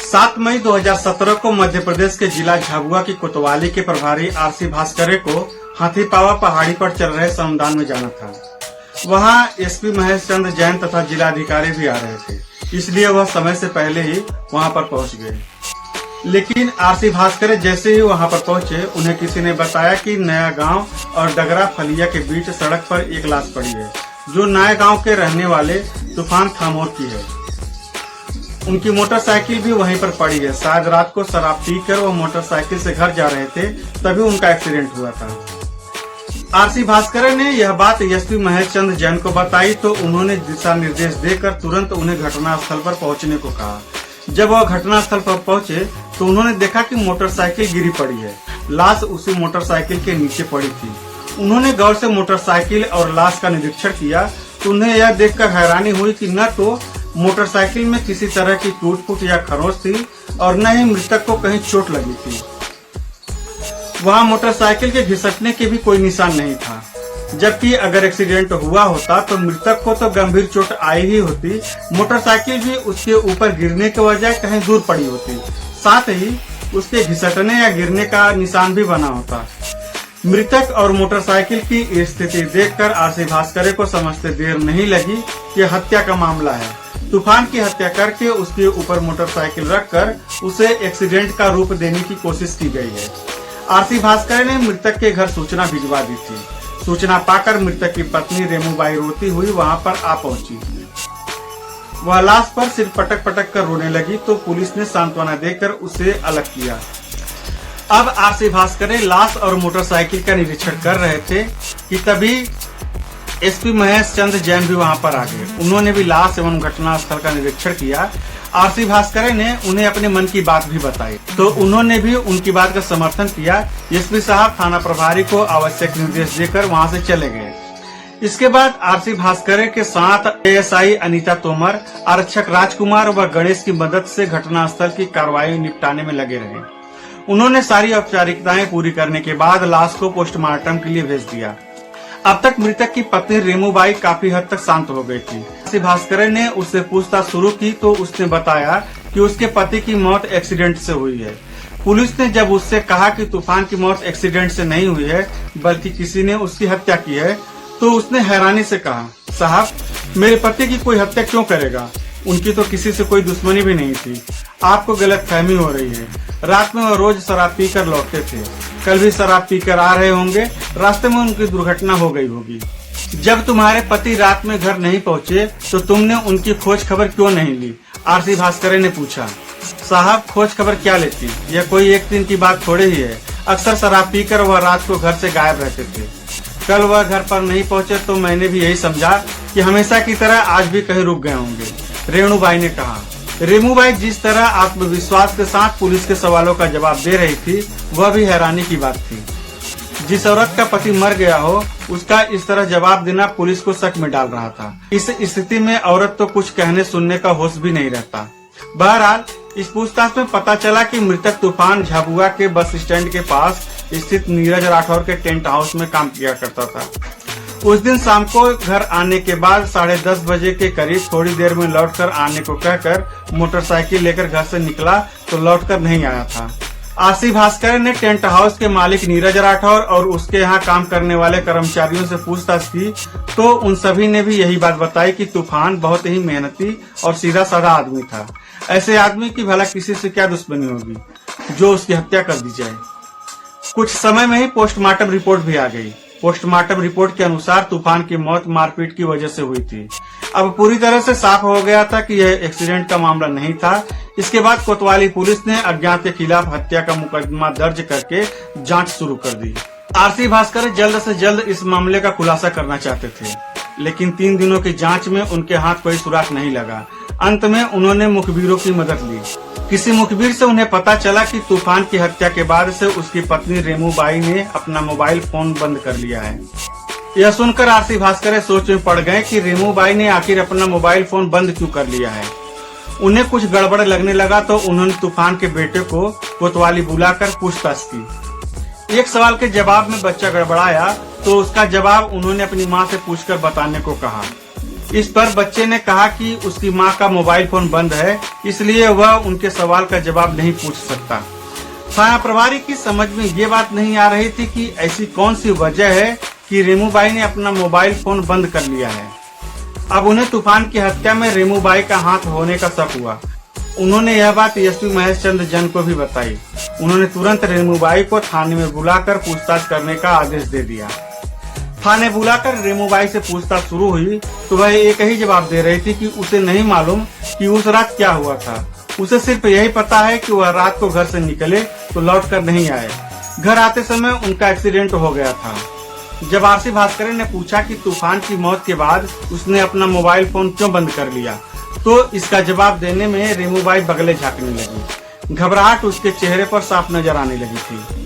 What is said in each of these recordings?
7 मई 2017 को मध्य प्रदेश के जिला झाबुआ की कोतवाली के प्रभारी आरसी भास्करे को हाथीपावा पहाड़ी पर चल रहे श्रमदान में जाना था। वहां एसपी महेश चंद्र जैन तथा जिलाधिकारी भी आ रहे थे, इसलिए वह समय से पहले ही वहां पर पहुंच गए। लेकिन आरसी भास्करे जैसे ही वहां पर पहुंचे, उन्हें किसी ने बताया कि नया गांव और डगरा फलिया के बीच सड़क पर एक लाश पड़ी है, जो नया गांव के रहने वाले तूफान खामोर की है। उनकी मोटरसाइकिल भी वहीं पर पड़ी है। शायद रात को शराब पीकर वो मोटरसाइकिल से घर जा रहे थे, तभी उनका एक्सीडेंट हुआ था। आरसी भास्करे ने यह बात एसपी महेश चंद्र जैन को बताई तो उन्होंने दिशा निर्देश देकर तुरंत उन्हें घटनास्थल पर पहुंचने को कहा। जब वह घटनास्थल पर पहुंचे तो उन्होंने देखा कि मोटरसाइकिल गिरी पड़ी है। लाश उसी मोटरसाइकिल के नीचे पड़ी थी। उन्होंने गौर से मोटरसाइकिल और लाश का निरीक्षण किया तो उन्हें यह देखकर हैरानी हुई कि न तो मोटरसाइकिल में किसी तरह की टूट-फूट या खरोंच थी और न ही मृतक को कहीं चोट लगी थी। वहां मोटरसाइकिल के घिसटने के भी कोई निशान नहीं था, जबकि अगर एक्सीडेंट हुआ होता तो मृतक को तो गंभीर चोट आई ही होती। मोटरसाइकिल भी उसके ऊपर गिरने के बजाय कहीं दूर पड़ी होती, साथ ही उसके घिसटने या गिरने का निशान भी बना होता। मृतक और मोटरसाइकिल की स्थिति देखकर आरसी भास्करे को समझते देर नहीं लगी कि हत्या का मामला है। तूफान की हत्या करके उसके ऊपर मोटरसाइकिल रखकर उसे एक्सीडेंट का रूप देने की कोशिश की गई है। आरसी भास्करे ने मृतक के घर सूचना भिजवा दी थी। सूचना पाकर मृतक की पत्नी रेमूबाई रोती हुई वहां पर आ पहुंची। वह लाश पर सिर पटक पटक कर रोने लगी तो पुलिस ने सांत्वना देकर उसे अलग किया। अब आरसी भास्करे लाश और मोटरसाइकिल का निरीक्षण कर रहे थे कि तभी एसपी महेश चंद्र जैन भी वहां पर आ गए। उन्होंने भी लाश एवं घटनास्थल का निरीक्षण किया। आरसी भास्करे ने उन्हें अपने मन की बात भी बताई तो उन्होंने भी उनकी बात का समर्थन किया। एसपी साहब थाना प्रभारी को आवश्यक निर्देश देकर वहां से चले गए। इसके बाद आरसी भास्करे के साथ एएसआई अनीता तोमर, आरक्षक राजकुमार व गणेश की मदद से घटनास्थल की कार्रवाई निपटाने में लगे रहे। उन्होंने सारी औपचारिकताएं पूरी करने के बाद लाश को पोस्टमार्टम के लिए भेज दिया। अब तक मृतक की पत्नी रेमूबाई काफी हद तक शांत हो गई थी। आरसी भास्करे ने उससे पूछताछ शुरू की तो उसने बताया कि उसके पति की मौत एक्सीडेंट से हुई है। पुलिस ने जब उससे कहा कि तूफान की मौत एक्सीडेंट से नहीं हुई है बल्कि किसी ने उसकी हत्या की है, तो उसने हैरानी से कहा, साहब मेरे पति की कोई हत्या क्यों करेगा? उनकी तो किसी से कोई दुश्मनी भी नहीं थी। आपको गलतफहमी हो रही है। रात में वो रोज शराब पीकर लौटते थे। कल भी शराब पीकर आ रहे होंगे, रास्ते में उनकी दुर्घटना हो गई होगी। जब तुम्हारे पति रात में घर नहीं पहुंचे तो तुमने उनकी खोज खबर क्यों नहीं ली? आरसी भास्करे ने पूछा। साहब खोज खबर क्या लेती, यह कोई एक दिन की बात थोड़ी ही है। अक्सर शराब पीकर वह रात को घर से गायब रहते थे। कल वह घर पर नहीं पहुंचे तो मैंने भी यही समझा कि हमेशा की तरह आज भी कहीं रुक गए होंगे, रेणुबाई ने कहा। रेमूबाई जिस तरह आत्मविश्वास के साथ पुलिस के सवालों का जवाब दे रही थी, वह भी हैरानी की बात थी। जिस औरत का पति मर गया हो, उसका इस तरह जवाब देना पुलिस को शक में डाल रहा था। इस स्थिति में औरत तो कुछ कहने सुनने का होश भी नहीं रहता। बहरहाल इस पूछताछ में पता चला कि मृतक तूफान झाबुआ के बस स्टैंड के पास स्थित नीरज राठौर के टेंट हाउस में काम किया करता था। उस दिन शाम को घर आने के बाद 10:30 बजे के करीब थोड़ी देर में लौटकर आने को कहकर मोटरसाइकिल लेकर घर से निकला तो लौटकर नहीं आया था। आरसी भास्करे ने टेंट हाउस के मालिक नीरज राठौर और उसके यहाँ काम करने वाले कर्मचारियों से पूछताछ की तो उन सभी ने भी यही बात बताई कि तूफान बहुत ही मेहनती और सीधा साधा आदमी था। ऐसे आदमी की भला किसी से क्या दुश्मनी होगी जो उसकी हत्या कर दी जाए। कुछ समय में ही पोस्टमार्टम रिपोर्ट भी आ गई। पोस्टमार्टम रिपोर्ट के अनुसार तूफान की मौत मारपीट की वजह से हुई थी। अब पूरी तरह से साफ हो गया था कि यह एक्सीडेंट का मामला नहीं था। इसके बाद कोतवाली पुलिस ने अज्ञात के खिलाफ हत्या का मुकदमा दर्ज करके जांच शुरू कर दी। आरसी भास्करे जल्द से जल्द इस मामले का खुलासा करना चाहते थे, लेकिन 3 दिनों की जांच में उनके हाथ कोई सुराग नहीं लगा। अंत में उन्होंने मुखबिरों की मदद ली। किसी मुखबिर से उन्हें पता चला कि तूफान की हत्या के बाद से उसकी पत्नी रेमूबाई ने अपना मोबाइल फोन बंद कर लिया है। यह सुनकर आरसी भास्करे सोच में पड़ गए कि रेमूबाई ने आखिर अपना मोबाइल फोन बंद क्यों कर लिया है। उन्हें कुछ गड़बड़ लगने लगा तो उन्होंने तूफान के बेटे को कोतवाली बुलाकर पूछताछ की। एक सवाल के जवाब में बच्चा गड़बड़ाया तो उसका जवाब उन्होंने अपनी मां से पूछकर बताने को कहा। इस पर बच्चे ने कहा कि उसकी मां का मोबाइल फोन बंद है, इसलिए वह उनके सवाल का जवाब नहीं पूछ सकता। थाना प्रभारी की समझ में ये बात नहीं आ रही थी कि ऐसी कौन सी वजह है कि रेमूबाई ने अपना मोबाइल फोन बंद कर लिया है। अब उन्हें तूफान की हत्या में रेमूबाई का हाथ होने का शक हुआ। उन्होंने यह बात एसपी महेश चंद्र जैन को भी बताई। उन्होंने तुरंत रेमूबाई को थाने में बुलाकर पूछताछ करने का आदेश दे दिया। थाने बुलाकर रेमूबाई से पूछताछ शुरू हुई तो वह एक ही जवाब दे रही थी कि उसे नहीं मालूम कि उस रात क्या हुआ था। उसे सिर्फ यही पता है कि वह रात को घर से निकले तो लौट कर नहीं आए। घर आते समय उनका एक्सीडेंट हो गया था। जब आरसी भास्कर ने पूछा कि तूफान की मौत के बाद उसने अपना मोबाइल फोन क्यों बंद कर लिया, तो इसका जवाब देने में रेमूबाई बगले झाँकने लगी। घबराहट उसके चेहरे पर साफ नजर आने लगी थी।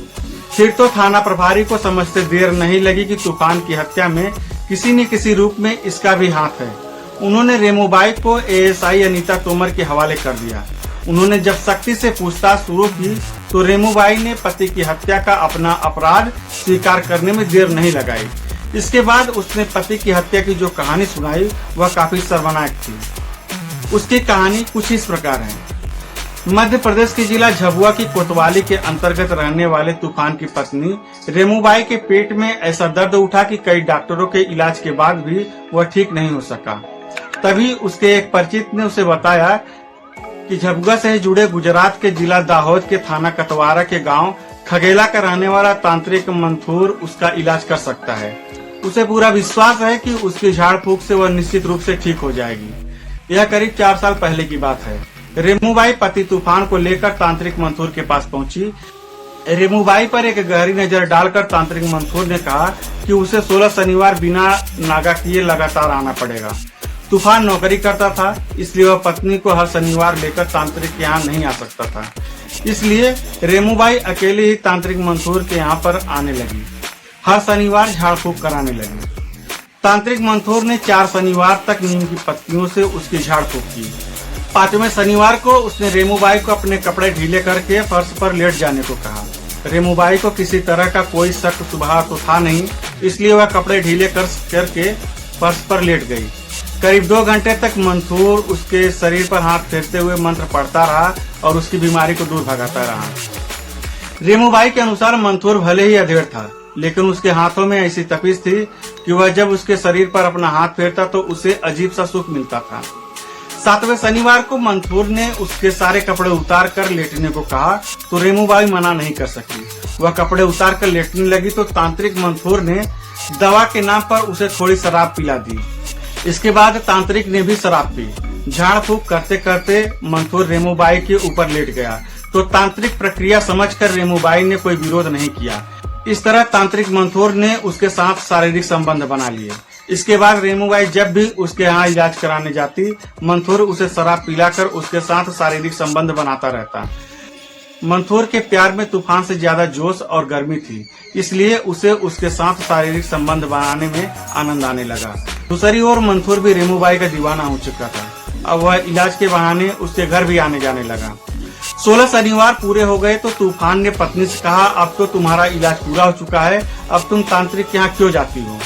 फिर तो थाना प्रभारी को समझते देर नहीं लगी कि तूफान की हत्या में किसी न किसी रूप में इसका भी हाथ है। उन्होंने रेमूबाई को एएसआई अनीता तोमर के हवाले कर दिया। उन्होंने जब सख्ती से पूछताछ शुरू की तो रेमूबाई ने पति की हत्या का अपना अपराध स्वीकार करने में देर नहीं लगाई। इसके बाद उसने पति की हत्या की जो कहानी सुनाई वह काफी शर्मनाक थी। उसकी कहानी कुछ इस प्रकार है। मध्य प्रदेश के जिला झाबुआ की कोतवाली के अंतर्गत रहने वाले तूफान की पत्नी रेमूबाई के पेट में ऐसा दर्द उठा कि कई डॉक्टरों के इलाज के बाद भी वह ठीक नहीं हो सका। तभी उसके एक परिचित ने उसे बताया कि झाबुआ से जुड़े गुजरात के जिला दाहोद के थाना कतवारा के गांव खगेला का रहने वाला तांत्रिक मंथूर उसका इलाज कर सकता है। उसे पूरा विश्वास है कि उसकी झाड़ फूक से वह निश्चित रूप से ठीक हो जाएगी। यह करीब 4 साल पहले की बात है। रेमूबाई पति तूफान को लेकर तांत्रिक मंथूर के पास पहुंची। रेमूबाई पर एक गहरी नजर डालकर तांत्रिक मंथूर ने कहा कि उसे 16 शनिवार बिना नागा किए लगातार आना पड़ेगा। तूफान नौकरी करता था, इसलिए वह पत्नी को हर शनिवार लेकर तांत्रिक के यहाँ नहीं आ सकता था। इसलिए रेमूबाई अकेले ही तांत्रिक मंथूर के यहाँ पर आने लगी। हर शनिवार झाड़ फूक कराने लगी। तांत्रिक मंथूर ने 4 शनिवार तक नीम की पत्तियों से उसकी झाड़ फूक की। 5वें शनिवार को उसने रेमूबाई को अपने कपड़े ढीले करके फर्श पर लेट जाने को कहा। रेमूबाई को किसी तरह का कोई शक सुबह तो था नहीं, इसलिए वह कपड़े ढीले करके फर्श पर लेट गई। करीब 2 घंटे तक मंथूर उसके शरीर पर हाथ फेरते हुए मंत्र पढ़ता रहा और उसकी बीमारी को दूर भगाता रहा। रेमूबाई के अनुसार मंथूर भले ही अधेड़ था, लेकिन उसके हाथों में ऐसी तपिश थी कि वह जब उसके शरीर पर अपना हाथ फेरता तो उसे अजीब सा सुख मिलता था। 7वें शनिवार को मंथूर ने उसके सारे कपड़े उतार कर लेटने को कहा तो रेमूबाई मना नहीं कर सकी। वह कपड़े उतार कर लेटने लगी तो तांत्रिक मंथूर ने दवा के नाम पर उसे थोड़ी शराब पिला दी। इसके बाद तांत्रिक ने भी शराब पी। झाड़ फूक करते करते मंथूर रेमूबाई के ऊपर लेट गया तो तांत्रिक प्रक्रिया समझकर रेमूबाई ने कोई विरोध नहीं किया। इस तरह तांत्रिक मंथूर ने उसके साथ शारीरिक संबंध बना लिए। इसके बाद रेमूबाई जब भी उसके यहाँ इलाज कराने जाती, मंथूर उसे शराब पिलाकर उसके साथ शारीरिक संबंध बनाता रहता। मंथूर के प्यार में तूफान से ज्यादा जोश और गर्मी थी, इसलिए उसे उसके साथ शारीरिक संबंध बनाने में आनंद आने लगा। दूसरी ओर मंथूर भी रेमूबाई का दीवाना हो चुका था। अब वह इलाज के बहाने उसके घर भी आने जाने लगा। 16 शनिवार पूरे हो गए तो तूफान ने पत्नी से कहा, अब तो तुम्हारा इलाज पूरा हो चुका है, अब तुम तांत्रिक के यहाँ क्यों जाती हो?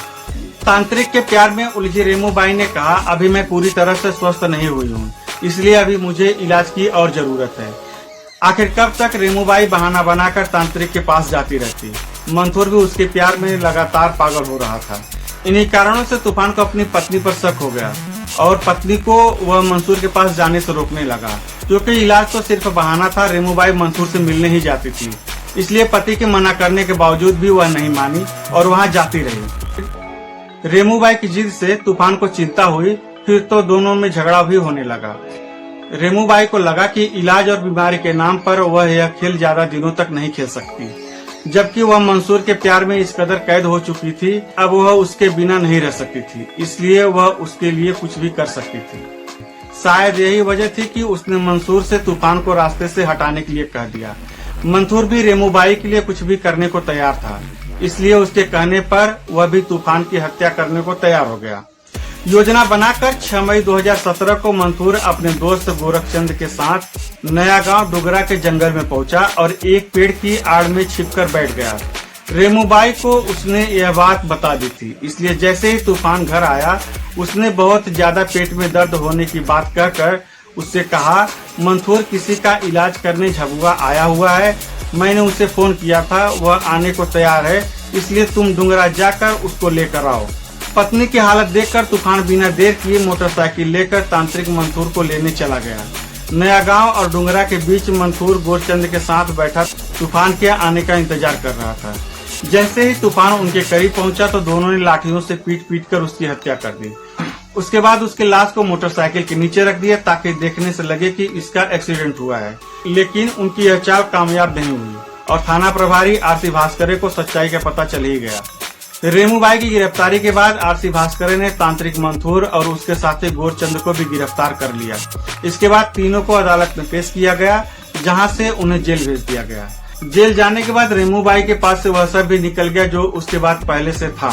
तांत्रिक के प्यार में उलझी रेमूबाई ने कहा, अभी मैं पूरी तरह से स्वस्थ नहीं हुई हूँ, इसलिए अभी मुझे इलाज की और जरूरत है। आखिर कब तक रेमूबाई बहाना बनाकर तांत्रिक के पास जाती रहती। मंथूर भी उसके प्यार में लगातार पागल हो रहा था। इन्हीं कारणों से तूफान को अपनी पत्नी पर शक हो गया और पत्नी को वह मंथूर के पास जाने से रोकने लगा। क्योंकि इलाज तो सिर्फ बहाना था, रेमूबाई मंथूर से मिलने ही जाती थी, इसलिए पति के मना करने के बावजूद भी वह नहीं मानी और वहां जाती रही। रेमूबाई की जिद से तूफान को चिंता हुई, फिर तो दोनों में झगड़ा भी होने लगा। रेमूबाई को लगा कि इलाज और बीमारी के नाम पर वह यह खेल ज्यादा दिनों तक नहीं खेल सकती, जबकि वह मंसूर के प्यार में इस कदर कैद हो चुकी थी। अब वह उसके बिना नहीं रह सकती थी, इसलिए वह उसके लिए कुछ भी कर सकती थी। शायद यही वजह थी कि उसने मंसूर से तूफान को रास्ते से हटाने के लिए कह दिया। मंसूर भी रेमूबाई के लिए कुछ भी करने को तैयार था, इसलिए उसके कहने पर वह भी तूफान की हत्या करने को तैयार हो गया। योजना बनाकर 6 मई 2017 को मंसूर अपने दोस्त गोरखचंद के साथ नया गांव डोगरा के जंगल में पहुंचा और एक पेड़ की आड़ में छिपकर बैठ गया। रेमूबाई को उसने यह बात बता दी थी, इसलिए जैसे ही तूफान घर आया उसने बहुत ज्यादा पेट में दर्द होने की बात कहकर उससे कहा, मंथूर किसी का इलाज करने झबुआ आया हुआ है, मैंने उसे फोन किया था, वह आने को तैयार है, इसलिए तुम डुंगरा जाकर उसको लेकर आओ। पत्नी की हालत देखकर तूफान बिना देर किए मोटरसाइकिल लेकर तांत्रिक मंथूर को लेने चला गया। नया गांव और डुंगरा के बीच मंथूर गोरचंद के साथ बैठा तूफान के आने का इंतजार कर रहा था। जैसे ही तूफान उनके करीब पहुंचा तो दोनों ने लाठियों से पीट कर उसकी हत्या कर दी। उसके बाद उसके लाश को मोटरसाइकिल के नीचे रख दिया ताकि देखने से लगे कि इसका एक्सीडेंट हुआ है, लेकिन उनकी यह चाल कामयाब नहीं हुई और थाना प्रभारी आरसी भास्करे को सच्चाई का पता चल ही गया। रेमूबाई की गिरफ्तारी के बाद आरसी भास्करे ने तांत्रिक मंथूर और उसके साथी गोरचंद को भी गिरफ्तार कर लिया। इसके बाद तीनों को अदालत में पेश किया गया, जहां से उन्हें जेल भेज दिया गया। जेल जाने के बाद रेमूबाई के पास से वह सब भी निकल गया जो उसके बाद पहले से था।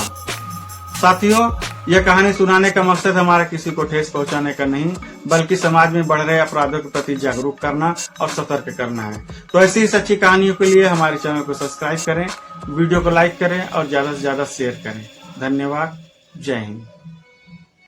साथियों, यह कहानी सुनाने का मकसद हमारा किसी को ठेस पहुंचाने का नहीं, बल्कि समाज में बढ़ रहे अपराधों के प्रति जागरूक करना और सतर्क करना है। तो ऐसी ही सच्ची कहानियों के लिए हमारे चैनल को सब्सक्राइब करें, वीडियो को लाइक करें और ज्यादा से ज्यादा शेयर करें। धन्यवाद। जय हिंद।